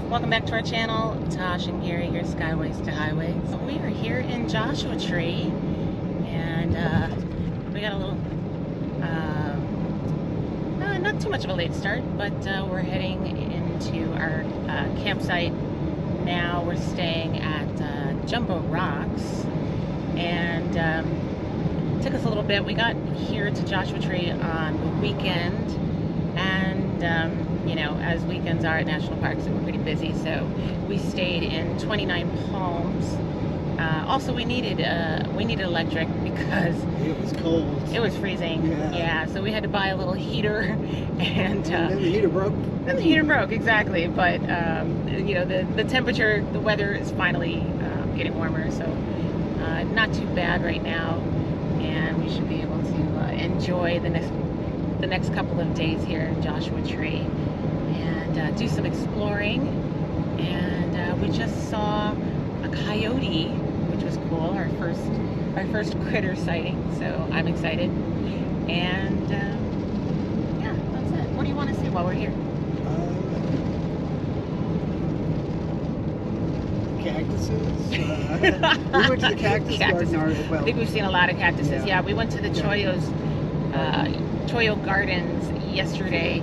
Welcome back to our channel. Tosh and Gary here, Skyways to Highways. So we are here in Joshua Tree, and we got a little, not too much of a late start, but we're heading into our campsite now. We're staying at Jumbo Rocks, and it took us a little bit. We got here to Joshua Tree on the weekend, and you know, as weekends are at national parks, we're pretty busy, so we stayed in 29 Palms. Also, we needed electric because it was cold. It was freezing. Yeah, so we had to buy a little heater, and then the heater broke. Then the heater broke, exactly. But you know, the temperature, the weather is finally getting warmer, so not too bad right now, and we should be able to enjoy the next couple of days here in Joshua Tree and do some exploring. And we just saw a coyote, which was cool, our first critter sighting, so I'm excited. And yeah, that's it. What do you want to see while we're here? Cactuses. We went to the cactus garden. Well, I think we've seen a lot of cactuses. Yeah, we went to the Choyo Gardens yesterday.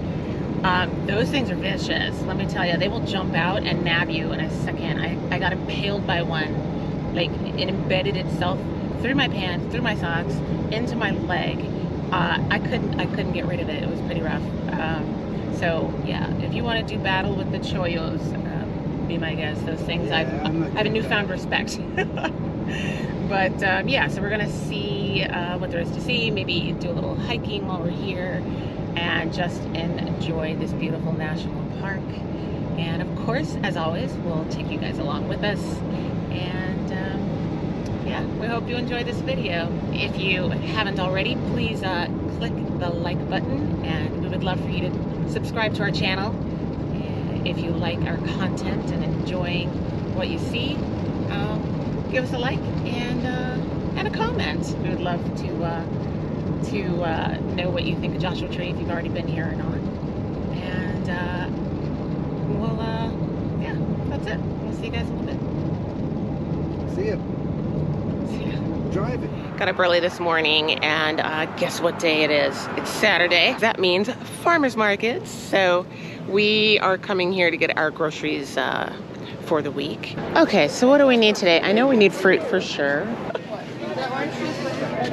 Those things are vicious, let me tell you. They will jump out and nab you in a second. I got impaled by one. Like, it embedded itself through my pants, through my socks, into my leg. I couldn't get rid of it. It was pretty rough. So yeah, if you want to do battle with the Choyos, be my guest. Those things, I have a newfound respect. But yeah, so we're gonna see what there is to see, maybe do a little hiking while we're here, and just enjoy this beautiful national park. And of course, as always, we'll take you guys along with us. And yeah, we hope you enjoy this video. If you haven't already, please click the like button, and we would love for you to subscribe to our channel. If you like our content and enjoying what you see, give us a like and a comment. We would love to know what you think of Joshua Tree, if you've already been here or not. And we'll yeah, that's it. We'll see you guys in a little bit. See ya. See ya. Driving. Got up early this morning, and guess what day it is? It's Saturday. That means farmers markets. So we are coming here to get our groceries for the week. Okay, so what do we need today? I know we need fruit for sure.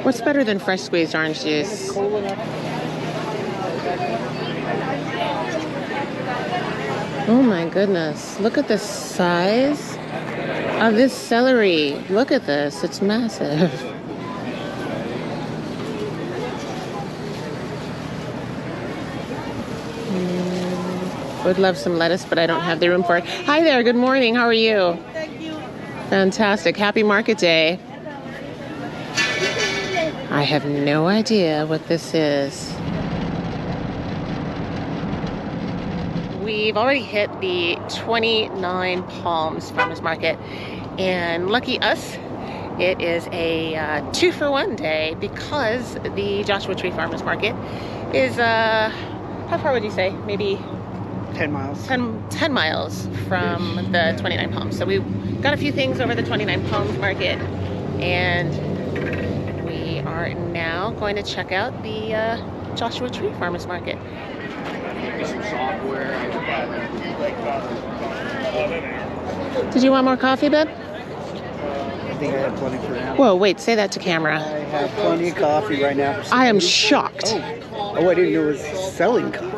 What's better than fresh squeezed orange juice? Oh my goodness, look at the size of this celery. Look at this, it's massive. Would love some lettuce, but I don't have the room for it. Hi there, good morning, how are you? Thank you. Fantastic, happy market day. I have no idea what this is. We've already hit the 29 Palms Farmers Market, and lucky us, it is a 2-for-1 day, because the Joshua Tree Farmers Market is, how far would you say? Maybe 10 miles. 10 miles from the 29 Palms. So we got a few things over the 29 Palms Market, and we are now going to check out the Joshua Tree Farmers Market. Did you want more coffee, babe? I think I have plenty for now. Whoa, wait, say that to camera. I have plenty of coffee right now. I am shocked. Oh, I didn't know it was selling coffee.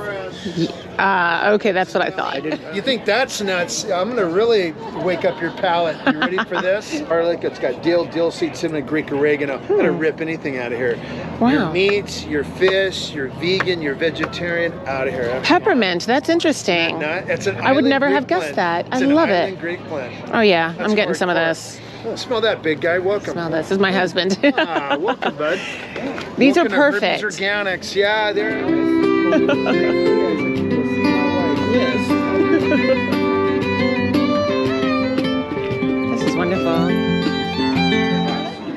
Okay, that's what I thought. You think that's nuts? I'm gonna really wake up your palate. You ready for this? Garlic, it's got dill seed, cinnamon, Greek oregano. I'm gonna rip anything out of here. Wow. Your meats, your fish, your vegan, your vegetarian, out of here. Peppermint, that's interesting. It's an I would island never Greek have guessed blend. that. I It's an love island it. Greek blend. Oh yeah, That's I'm getting some of hardcore. this. Oh, smell that, big guy. Welcome. Smell this. This is my husband. Ah, welcome, bud. These Welcome are to perfect. Ribbons Organics. Yeah, they're. This is wonderful.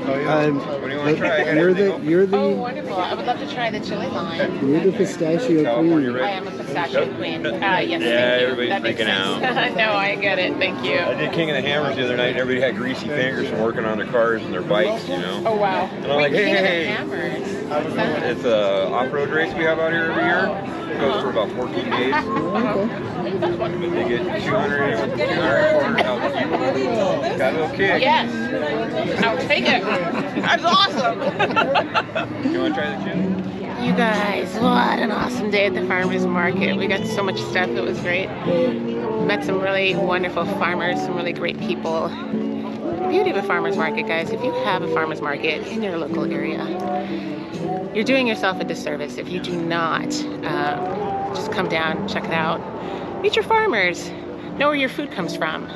What do you want to try? You're the Oh, wonderful. I would love to try the chili lime. You're the pistachio California queen. I am a pistachio queen. Yes, thank you. everybody's That makes freaking sense. No, I get it. Thank you. I did King of the Hammers the other night, and everybody had greasy fingers from working on their cars and their bikes, you know. Oh, wow. And I'm like, King of the hey. Hammers. What's that? It's a off-road race we have out here every year. It goes for about 14 days. But they get 200, anywhere from 200 to 400,000 people. Got a little kick. Yes. I'll take it. That's awesome. You want to try the chili? You guys, what an awesome day at the farmers market. We got so much stuff. It was great. Met some really wonderful farmers, some really great people. The beauty of a farmers market, guys, if you have a farmers market in your local area, you're doing yourself a disservice if you do not just come down, check it out, meet your farmers, know where your food comes from.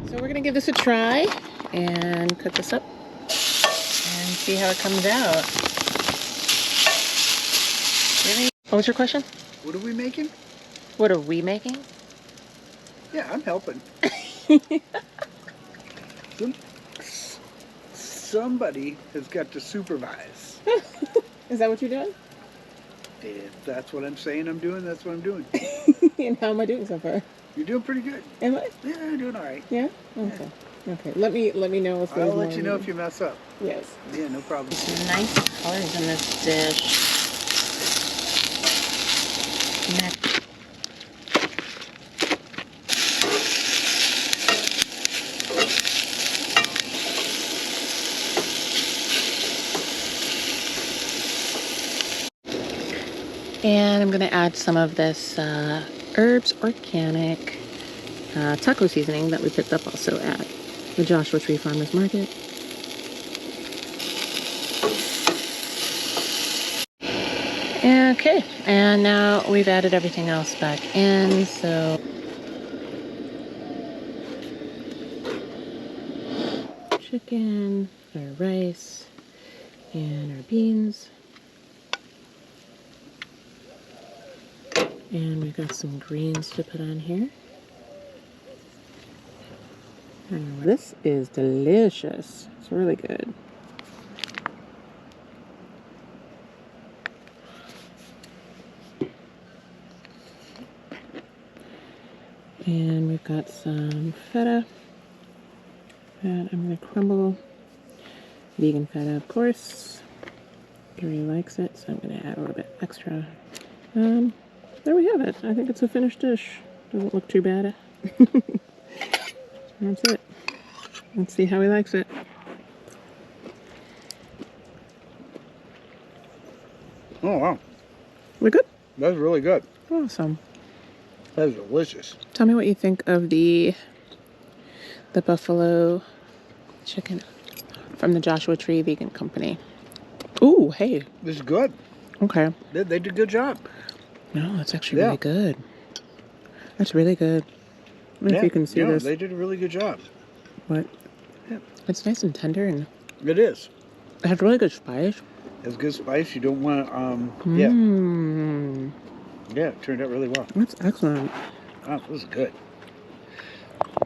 So we're gonna give this a try and cook this up and see how it comes out. Really? What was your question? What are we making? What are we making? Yeah, I'm helping. Somebody has got to supervise. Is that what you're doing? If that's what I'm saying I'm doing, that's what I'm doing. And how am I doing so far? You're doing pretty good. Am I? Yeah, you're doing all right. Yeah? Okay. Okay. Let me know what's going on. I'll let you know if you mess up. Yes. Yeah, no problem. Some nice colors in this dish. And I'm going to add some of this Herbs Organic taco seasoning that we picked up also at the Joshua Tree Farmers Market. Okay, and now we've added everything else back in, so chicken, our rice, and our beans. And we've got some greens to put on here. And this is delicious. It's really good. And we've got some feta that I'm going to crumble. Vegan feta, of course. Gary likes it, so I'm going to add a little bit extra. There we have it. I think it's a finished dish. Doesn't look too bad. That's it. Let's see how he likes it. Oh, wow. We good? That's really good. Awesome. That's delicious. Tell me what you think of the buffalo chicken from the Joshua Tree Vegan Company. Ooh, hey. This is good. Okay. They did a good job. No, that's actually really good. That's really good. I don't know if you can see this. They did a really good job. What? Yeah. It's nice and tender, and It is. it has really good spice. It's good spice. You don't want to, Yeah, it turned out really well. That's excellent. Wow, this is good.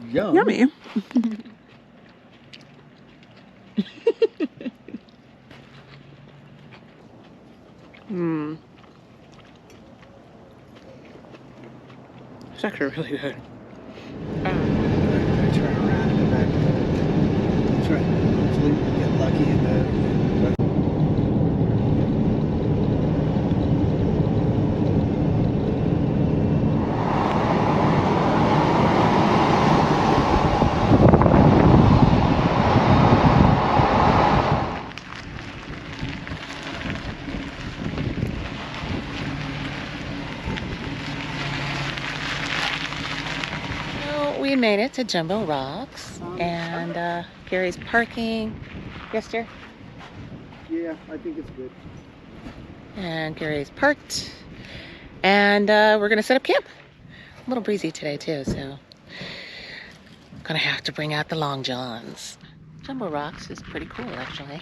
Yum. Yummy. It's actually really good. Turn around and go back. Try. Hopefully we get lucky in the. We made it to Jumbo Rocks, and Gary's parking. Yes, dear? Yeah, I think it's good. And Gary's parked, and we're gonna set up camp. A little breezy today too, so gonna have to bring out the long johns. Jumbo rocks is pretty cool, actually.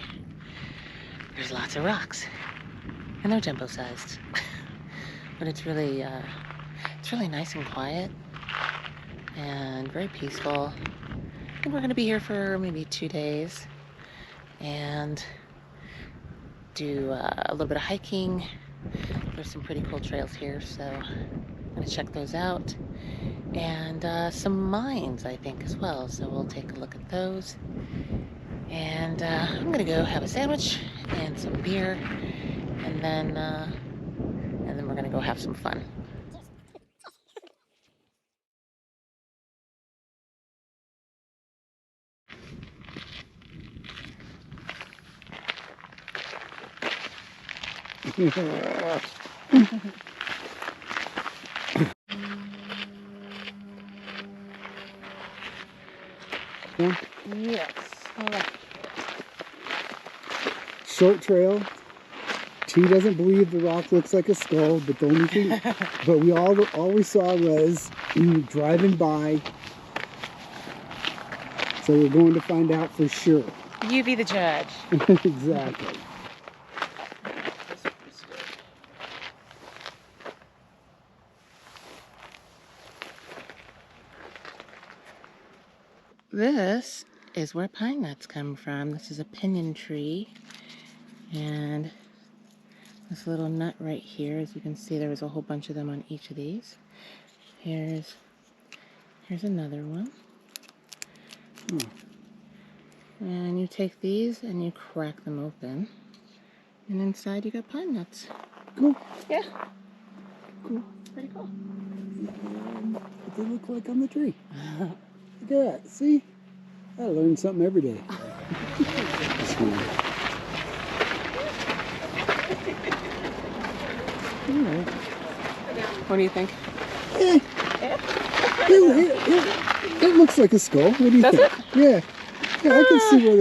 There's lots of rocks, and they're jumbo sized. But it's really nice and quiet, and very peaceful. I think we're gonna be here for maybe 2 days, and do a little bit of hiking. There's some pretty cool trails here, so I'm gonna check those out. And some mines, I think, as well. So we'll take a look at those. And I'm gonna go have a sandwich and some beer, and then we're gonna go have some fun. Yes. All right. Short trail. T doesn't believe the rock looks like a skull, but the only thing, but all we saw was driving by. So we're going to find out for sure. You be the judge. Exactly. This is where pine nuts come from. This is a pinyon tree, and this little nut right here, as you can see, there was a whole bunch of them on each of these. Here's another one. And you take these and you crack them open, and inside you got pine nuts. Cool. Yeah. Cool. Pretty cool. What they look like on the tree. Look at that. See? I learn something every day. What do you think? It looks like a skull. What do you think? Yeah. Yeah, I can see where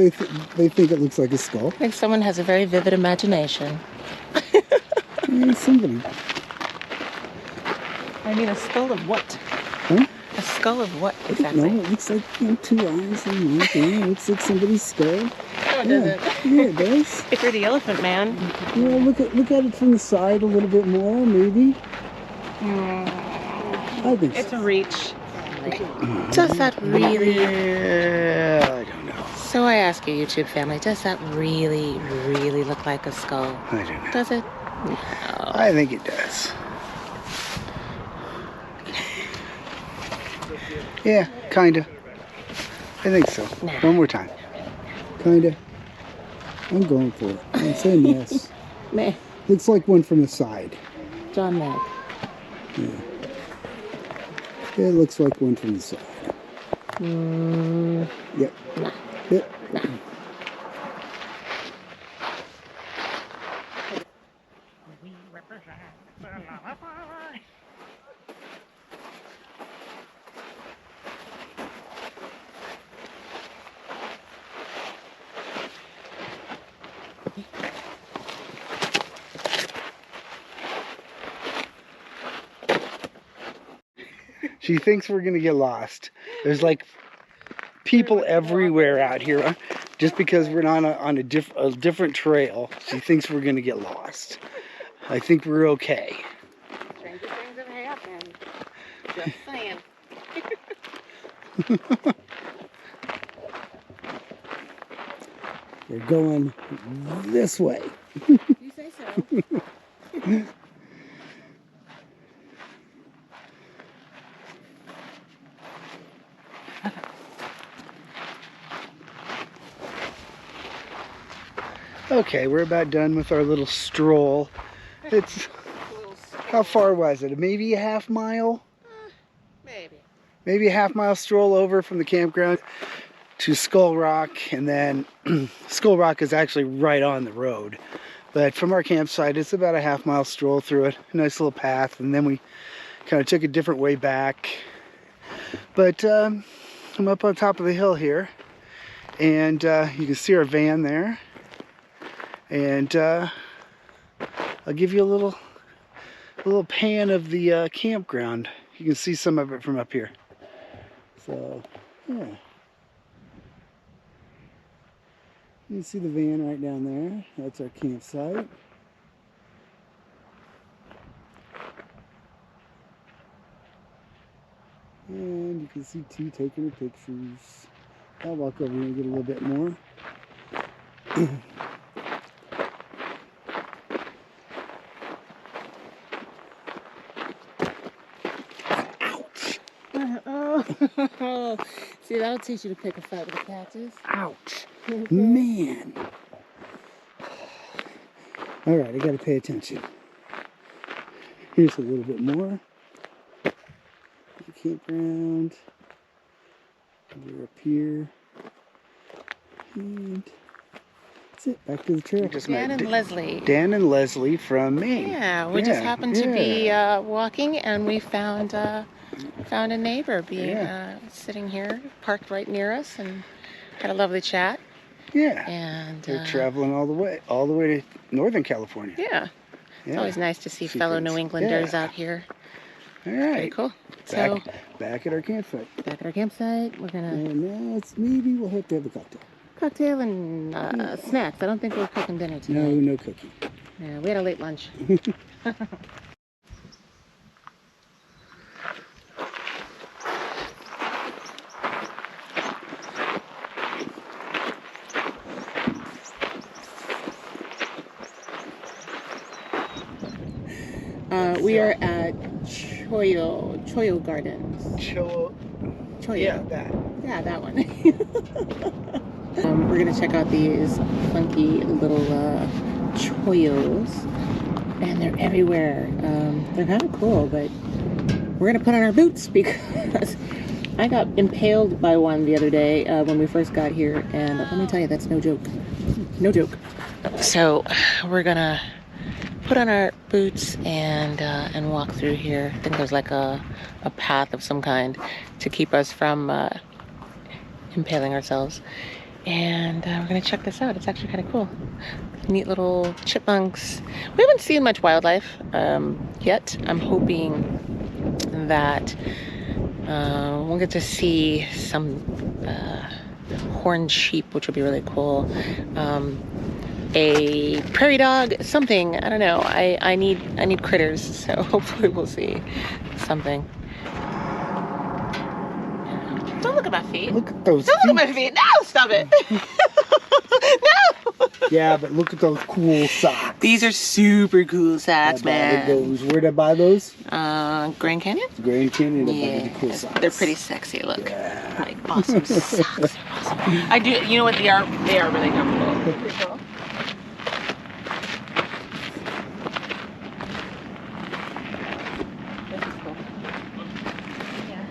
they think it looks like a skull. I think someone has a very vivid imagination. Somebody. I mean, a skull of what? Huh? A skull of what I don't know. It looks like 2 eyes and one thing. It looks like somebody's skull. No, it doesn't. Yeah, it does. If you're the elephant man. Yeah, look at it from the side a little bit more, maybe. I think It's so. a reach. Does that really? I don't know. So I ask you, YouTube family, does that really, really look like a skull? I don't know. Does it? No. I think it does. Yeah, kinda. I think so. Nah. One more time. Kinda. I'm going for it. I'm saying yes. Meh. Looks like one from the side. John Mack. Yeah. It looks like one from the side. Yep. Nah. Yep. Nah. She thinks we're gonna get lost. There's like people everywhere out here. Just because we're not on a different trail, she thinks we're gonna get lost. I think we're okay. Stranger things have happened. Just saying. We're going this way. You say so. Okay, we're about done with our little stroll. It's, how far was it? Maybe a half mile? Maybe. Maybe a half mile stroll over from the campground to Skull Rock, and then Skull Rock is actually right on the road. But from our campsite, it's about a half mile stroll through it. A nice little path, and then we kind of took a different way back. But I'm up on top of the hill here, and you can see our van there. And I'll give you a little pan of the campground. You can see some of it from up here. So, yeah. You see the van right down there. That's our campsite. And you can see T taking her pictures. I'll walk over here and get a little bit more. Ouch! Oh, see, that'll teach you to pick a fight with a cactus. Ouch! Man! Alright, I gotta pay attention. Here's a little bit more. The campground. We're up here. And that's it. Back to the trail. Dan and Leslie. Dan and Leslie from Maine. Yeah, we just happened to be walking, and we found a neighbor sitting here, parked right near us, and had a lovely chat. Yeah. And they're traveling all the way to Northern California. Yeah. It's always nice to see fellow New Englanders out here. All right. Pretty cool. Back at our campsite. Back at our campsite, we're gonna. And now maybe we'll have to have a cocktail. Cocktail and snacks. I don't think we're cooking dinner today. No cooking. Yeah, we had a late lunch. We are at Choyo Gardens. Choyo. Yeah, that. Yeah, that one. We're gonna check out these funky little choyos, and they're everywhere. They're kind of cool, but we're gonna put on our boots because I got impaled by one the other day when we first got here, and let me tell you, that's no joke. No joke. So we're gonna put on our boots and walk through here. I think there's like a path of some kind to keep us from impaling ourselves. And we're gonna check this out. It's actually kind of cool. Neat little chipmunks. We haven't seen much wildlife yet. I'm hoping that we'll get to see some horned sheep, which would be really cool. A prairie dog, something. I don't know. I need critters, so hopefully we'll see something. Don't look at my feet. Look at those. Don't look at my feet. No, stop it. No. Yeah, but look at those cool socks. These are super cool socks, man. Where'd I buy those? Grand Canyon? Grand Canyon. Yeah, cool socks. they're pretty sexy. Look, Yeah. like awesome socks. Awesome. I do. You know what? They are really comfortable. Pretty cool. This is cool. Yeah.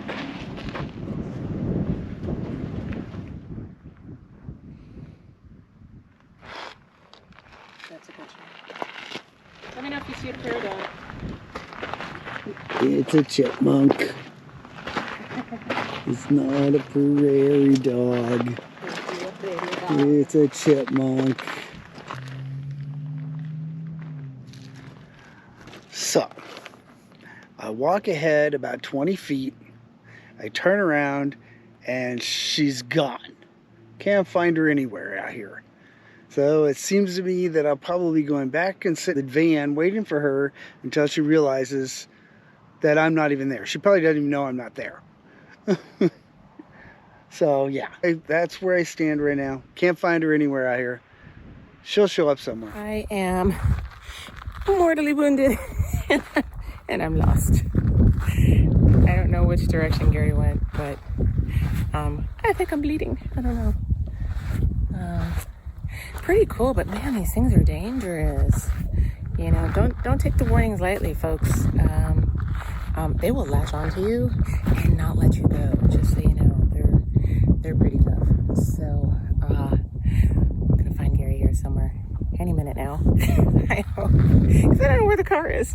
That's a good shot. Let me know if you see a prairie dog. It's a chipmunk. It's not a prairie dog. It's a chipmunk. So, I walk ahead about 20 feet. I turn around and she's gone. Can't find her anywhere out here. So it seems to me that I'll probably be going back and sit in the van waiting for her until she realizes that I'm not even there. She probably doesn't even know I'm not there. So yeah, that's where I stand right now. Can't find her anywhere out here. She'll show up somewhere. I am mortally wounded and I'm lost. I don't know which direction Gary went, but I think I'm bleeding. I don't know. Pretty cool, but man, these things are dangerous. You know, don't take the warnings lightly, folks. They will latch onto you and not let you go. Just so you know, they're pretty tough. So I'm gonna find Gary here somewhere any minute now. I hope, because I don't know where the car is.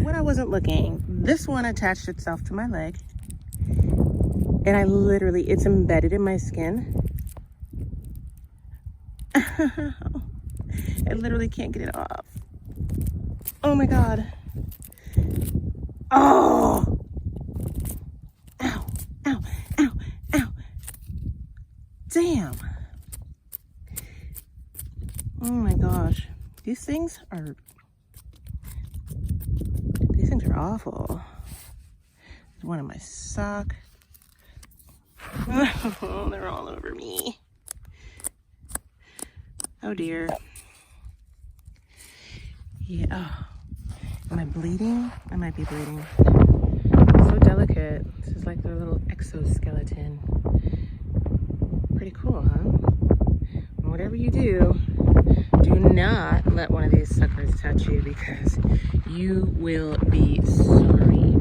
When I wasn't looking, this one attached itself to my leg, and it's embedded in my skin. I literally can't get it off. Oh my god. Oh! Ow, ow, ow, ow. Damn. These things are awful. There's one in my sock. Oh, they're all over me. Oh dear. Yeah. Oh. Am I bleeding? I might be bleeding. So delicate. This is like their little exoskeleton. Pretty cool, huh? Whatever you do, do not let one of these suckers touch you because you will be sorry.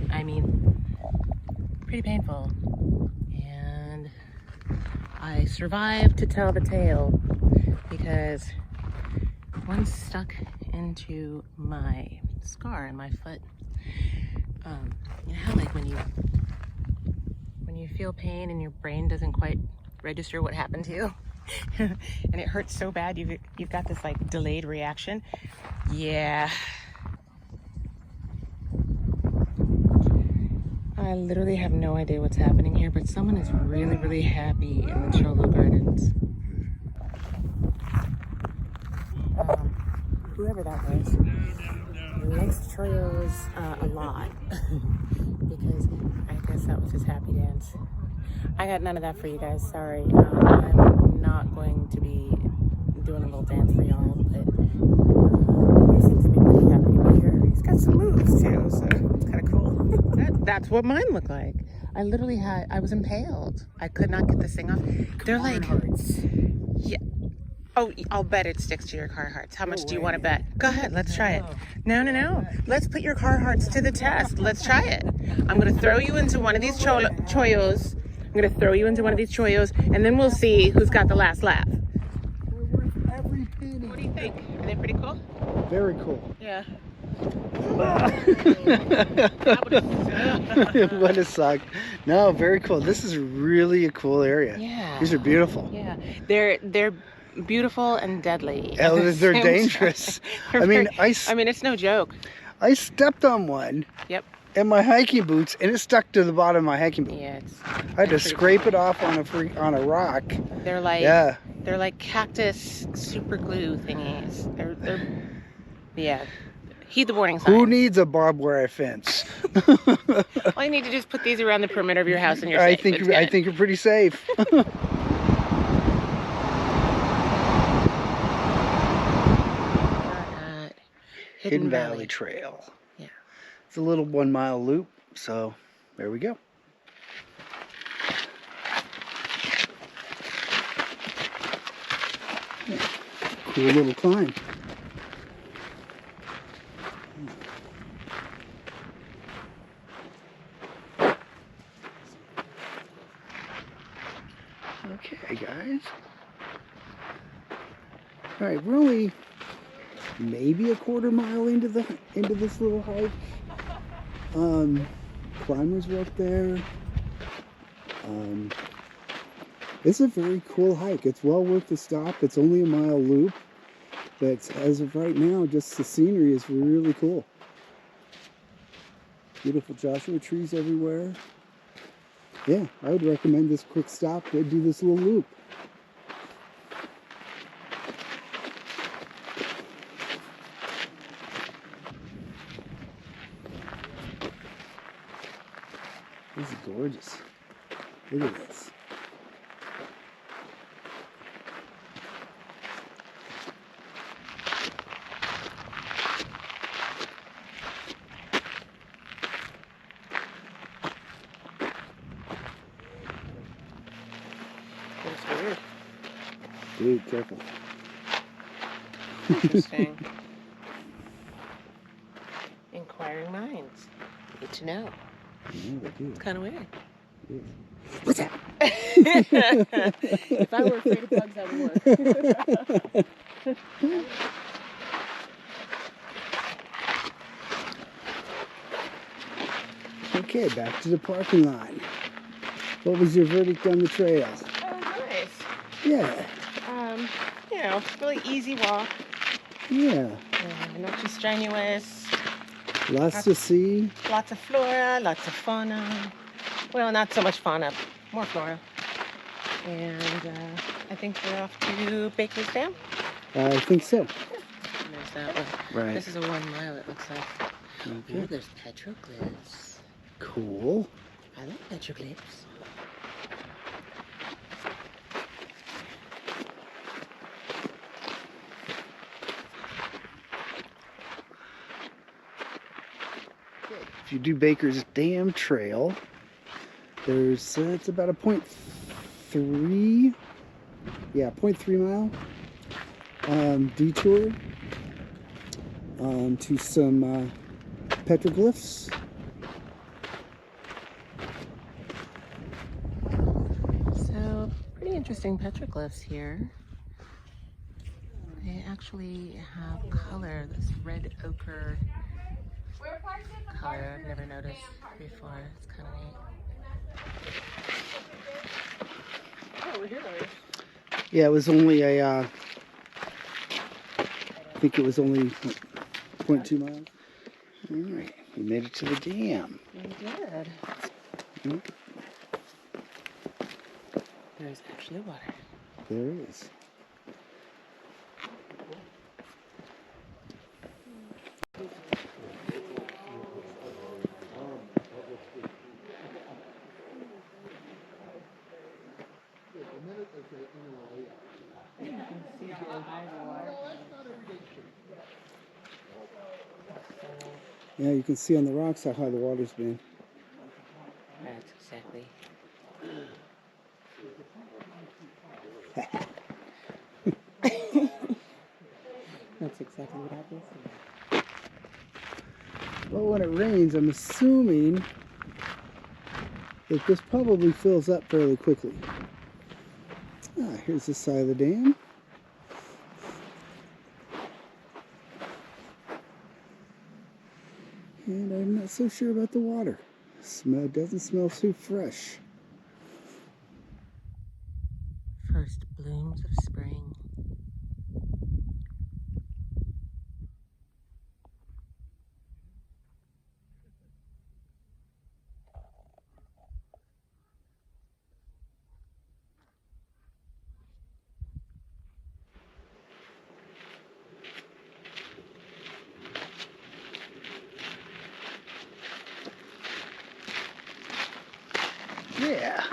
I mean, pretty painful. And I survived to tell the tale because one stuck into my scar in my foot. You know how like when you feel pain and your brain doesn't quite register what happened to you? And it hurts so bad you've got this like delayed reaction. Yeah. I literally have no idea what's happening here, but someone is really, really happy in the Cholo Gardens. Whoever that was likes Cholos a lot because I guess that was his happy dance. I got none of that for you guys, sorry. I'm not going to be doing a little dance for y'all, but he seems to be pretty happy to be here. He's got some moves too, so it's kind of cool. That's what mine looked like. I literally I was impaled. I could not get this thing off. They're like, yeah. Oh, I'll bet it sticks to your Carhartts. How much do you want to bet? Go ahead, let's try it. No. Let's put your Carhartts to the test. Let's try it. I'm going to throw you into one of these Choyos. I'm going to throw you into one of these Choyos, and then we'll see who's got the last laugh. They're worth every penny. What do you think? Are they pretty cool? Very cool. Yeah. What a suck. No, very cool. This is really a cool area. Yeah. These are beautiful. Yeah. They're beautiful and deadly. They're dangerous. I mean, it's no joke. I stepped on one. Yep. In my hiking boots, and it stuck to the bottom of my hiking boot. Yeah, I had to scrape it off on a rock. They're like cactus super glue thingies. They're yeah. Heed the warning signs. Who needs a barbed wire fence? All you need to do is put these around the perimeter of your house, and you're safe. I think you're pretty safe. Hidden Valley Trail. Yeah. It's a little 1 mile loop, so there we go. Yeah. Cool little climb. Okay, guys. All right, we're only maybe a quarter mile into this little hike. Climbers were up there. It's a very cool hike. It's well worth the stop. It's only a mile loop, but as of right now, just the scenery is really cool. Beautiful Joshua trees everywhere. Yeah, I would recommend this quick stop to do this little loop. This is gorgeous. Look at this. That's weird. Dude, careful. Interesting. Inquiring minds need to know. Yeah, they do. It's kind of weird. Yeah. What's that? If I were afraid of bugs, I would work. Okay, back to the parking lot. What was your verdict on the trail? Oh, nice. Yeah. You know, really easy walk. Yeah. Not too strenuous. Lots to see. Lots of flora, lots of fauna. Well, not so much fauna, more flora. And I think we're off to Baker's Dam. I think so. that one. Right. This is a 1 mile, it looks like. Okay. Ooh, there's petroglyphs. Cool. I like petroglyphs. If you do Baker's Dam Trail, there's it's about a 0.3, yeah, 0.3 mile detour to some petroglyphs. So, pretty interesting petroglyphs here. They actually have color, this red ochre color I've never noticed before. It's kind of neat. Oh, we're here already. Yeah, it was only a, I think it was only 0.2 miles. All right, we made it to the dam. We did. Hmm? There's actually water. There is. Yeah, you can see on the rocks how high the water's been. That's exactly. That's exactly what happens. Well, when it rains, I'm assuming that this probably fills up fairly quickly. Ah, here's the side of the dam. And I'm not so sure about the water. Smell doesn't smell too fresh. First blooms of spring. Yeah.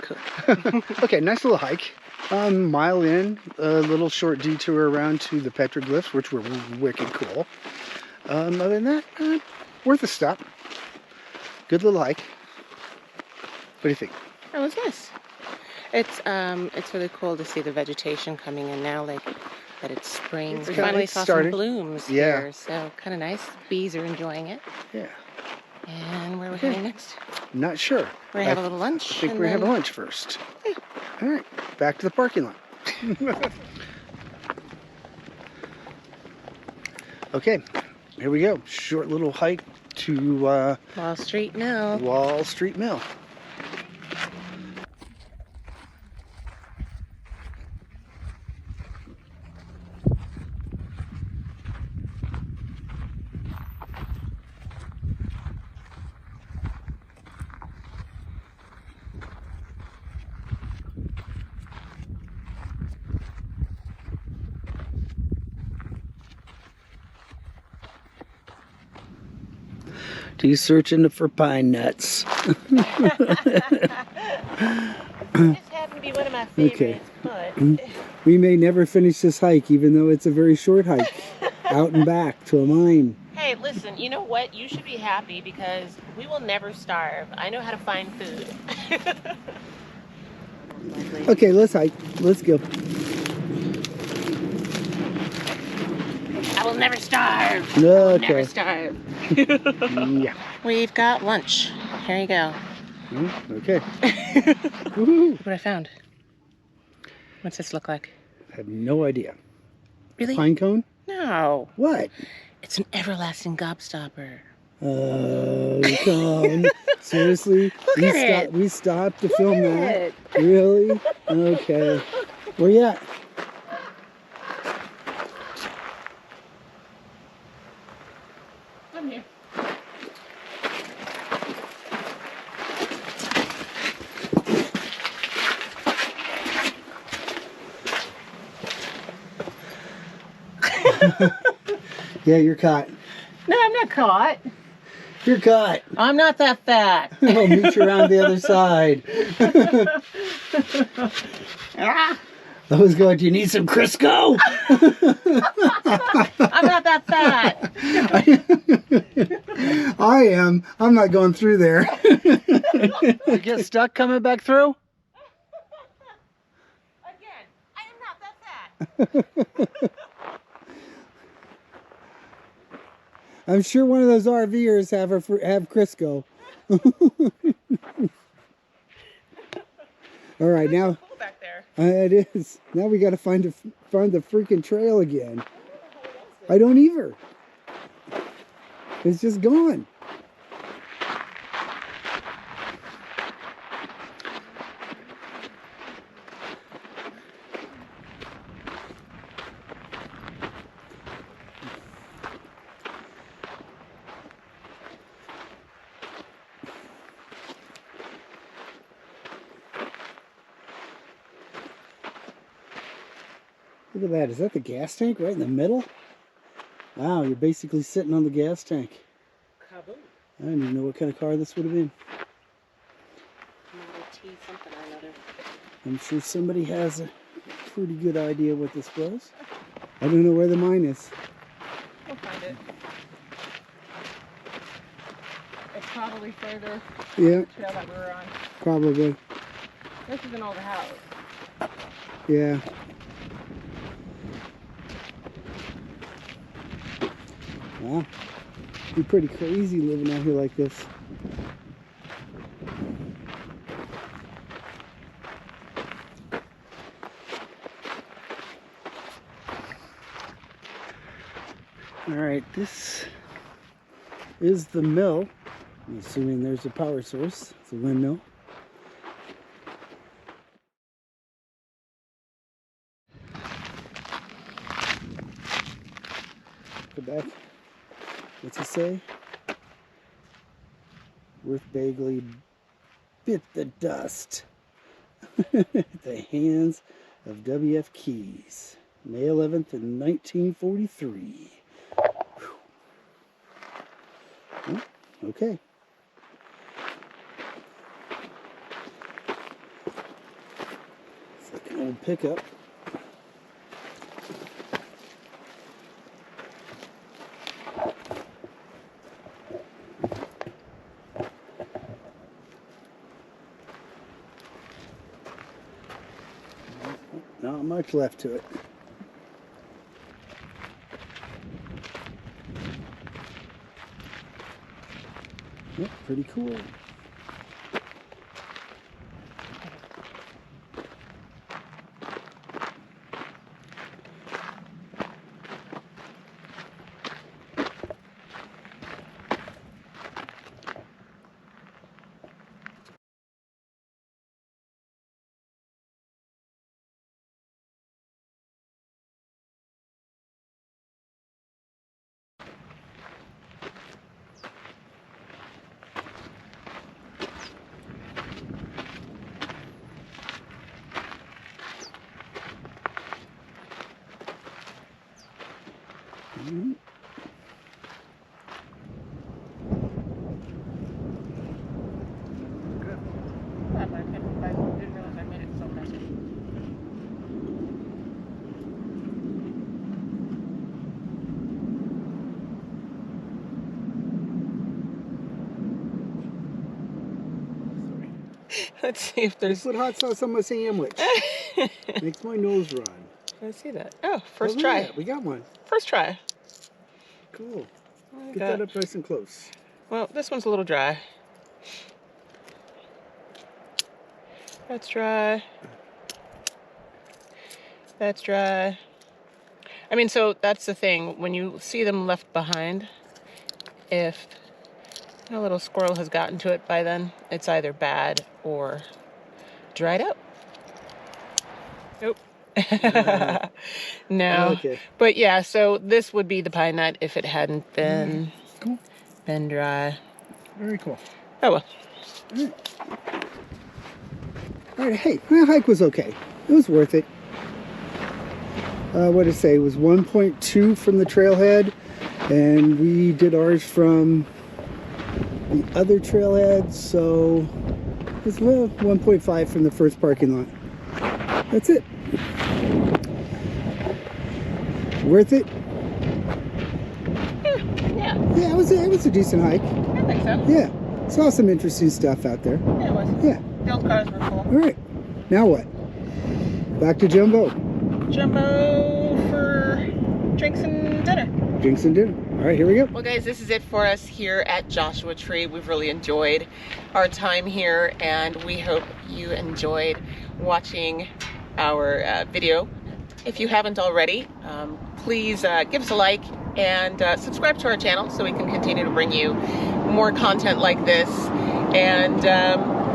Okay, nice little hike. Mile in, a little short detour around to the petroglyphs, which were wicked cool. Other than that, worth a stop. Good little hike. What do you think? That was nice. It's really cool to see the vegetation coming in now, like that it's spring. It's We kinda finally saw starting. some blooms Yeah. here, so kind of nice. Bees are enjoying it. Yeah. And where are we Okay. heading next? Not sure. We're gonna have a little lunch. I think and we're having then- lunch first. All right, back to the parking lot. Okay, here we go. Short little hike to Wall Street Mill. Wall Street Mill. He's searching for pine nuts. This happened to be one of my favorites, Okay. but We may never finish this hike, even though it's a very short hike. Out and back to a mine. hey, listen, you know what? You should be happy because we will never starve. I know how to find food. Okay, let's hike. Let's go. I will never starve. I will never Okay. starve. Yeah. We've got lunch. Here you go. Okay. Woohoo. Look what I found. What's this look like? I have no idea. Really? Pine cone? No. What? It's an everlasting gobstopper. Oh, come. Seriously? Look at it. We stopped to film at that? it. Really? Okay. Where you at? I'm here. Yeah, you're caught. No, I'm not caught. You're caught. I'm not that fat. I'll meet you around the other side. Ah, I was going, do you need some Crisco? I'm not that fat. I am. I'm not going through there. You get stuck coming back through? Again, I am not that fat. I'm sure one of those RVers have Crisco. All right, now Cool back there. it is. Now we got to find the freaking trail again. I don't either. It's just gone. Look at that. Is that the gas tank right in the middle? Wow, you're basically sitting on the gas tank. Kaboom. I don't even know what kind of car this would have been. Model T something or another. I'm sure somebody has a pretty good idea what this was. I don't know where the mine is. We'll find it. It's probably further Yeah, the trail that we were on. probably. This is an old house. Yeah. Wow. It'd be pretty crazy living out here like this. All right, this is the mill. I'm assuming there's a power source. It's a windmill. Go back. What's it say? Worth Bagley bit the dust at the hands of W.F. Keys, May 11th in 1943. Oh, okay. It's like an old pickup. Not much left to it. Yep, pretty cool. Mm-hmm. I didn't realize I made it so messy. Let's see if there's. Put hot sauce on my sandwich. Makes my nose run. Let's see that. Oh, first Oh, try. yeah, we got one. First try. Cool. I Get got- that up nice and close. Well, this one's a little dry. That's dry. That's dry. I mean, so that's the thing. When you see them left behind, if a little squirrel has gotten to it by then, it's either bad or dried out. Nope. No. Okay. But yeah, so this would be the pine nut if it hadn't been Cool. been dry. Very cool. Oh well. All right, hey, my hike was okay. It was worth it. What did it say? It was 1.2 from the trailhead And we did ours from the other trailhead, so it's about 1.5 from the first parking lot. That's it. Worth it? Yeah, Yeah, it was a decent hike. I think so. Yeah, saw some interesting stuff out there. Yeah, it was. Yeah. The old cars were cool. All right. Now what? Back to Jumbo. Jumbo for drinks and dinner. Drinks and dinner. All right, here we go. Well, guys, this is it for us here at Joshua Tree. We've really enjoyed our time here, and we hope you enjoyed watching our video. If you haven't already, please give us a like and subscribe to our channel so we can continue to bring you more content like this. And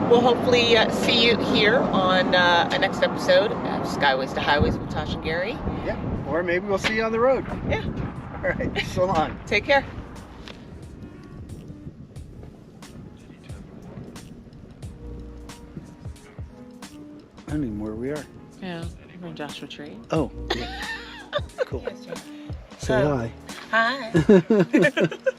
we'll hopefully see you here on a next episode of Skyways to Highways with Toshi Gary. Yeah. Or maybe we'll see you on the road. Yeah. All right. So long. Take care. I don't even know where we are. Yeah, we're in Joshua Tree. Oh. Yeah. Cool. Yes, Say hi. Hi.